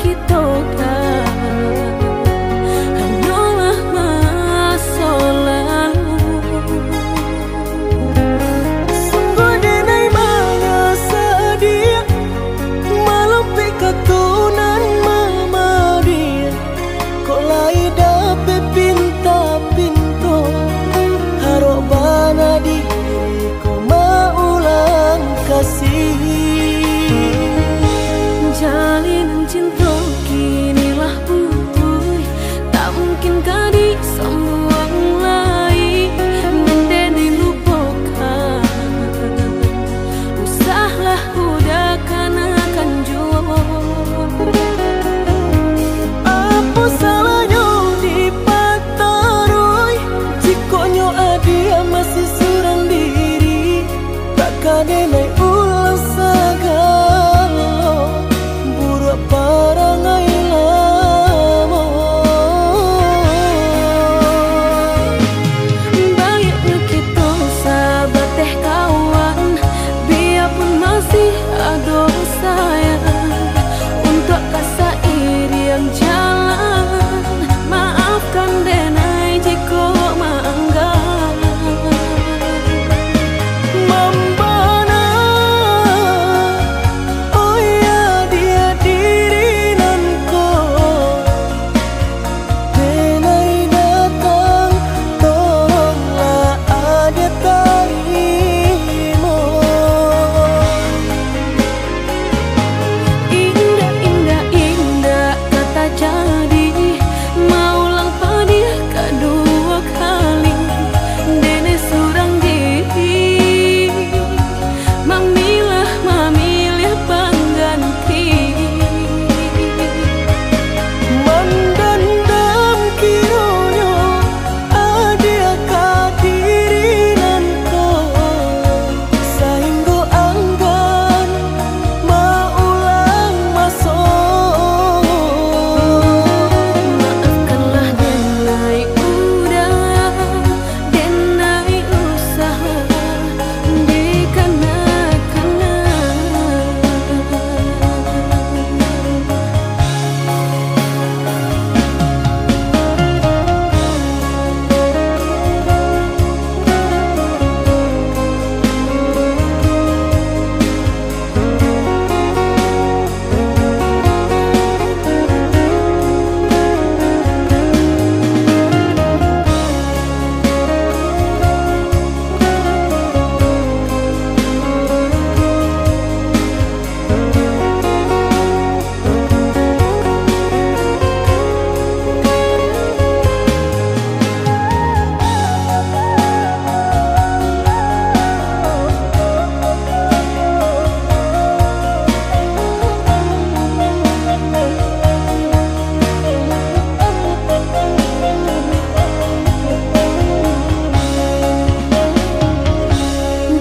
kita hanyalah masa lalu. Sungguh denai mana sedia malam pekatunan mama dia kok lai dape pinta-pinto harok bana diri kau maulang kasih. Jalinan cinta kinilah butuh, tak mungkin kau disambung lagi. Mendeni lupakan, usahlah udah akan jua. Apa salahnya dipataroi jikonya adia masih surang diri takkan denai ulang sagalo buruk parangai lama. Baiknya kita sahabat teh kawan, biarpun masih ada sayang untuk kasa iri yang jalan. Maafkan denai jika maanggap Mambana oh ya dia diri nanko denai datang tolonglah ada tarimo. indah, indah, indah kata jadi maulang padia kedua kali. Dene surang diri memilih pengganti. Mendendam kironyo adia kadiri nanko sehingga anggan maulang masuk. Maafkanlah denai udah, denai usaha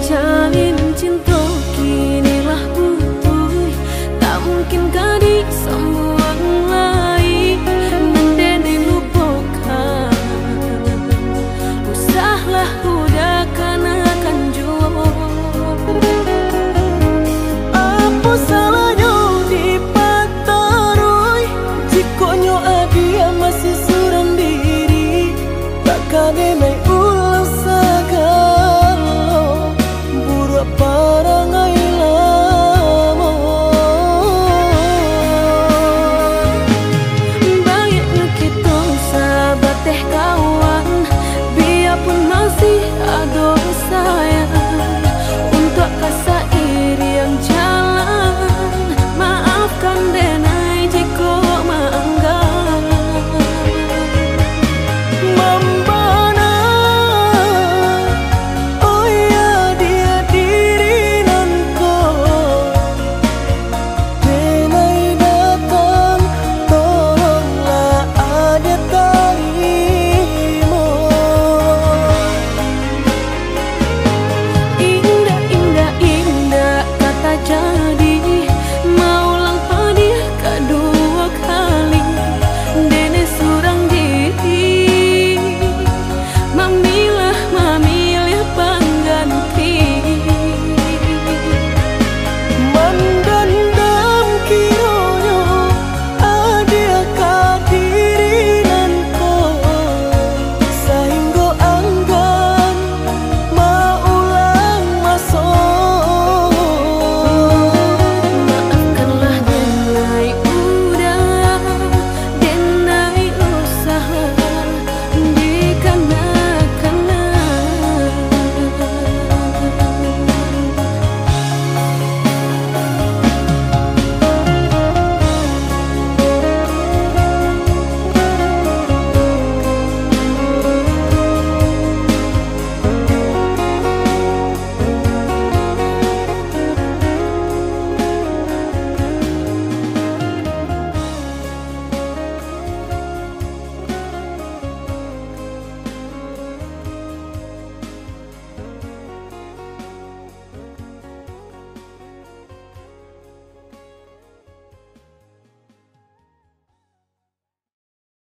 jalin cinta kinilah butuh, tak mungkin kau disambung lagi. Mendeni lupakan, usahlah udah akan jua. Apa salahnya dipataroi jikonya adia masih surang diri takkan denai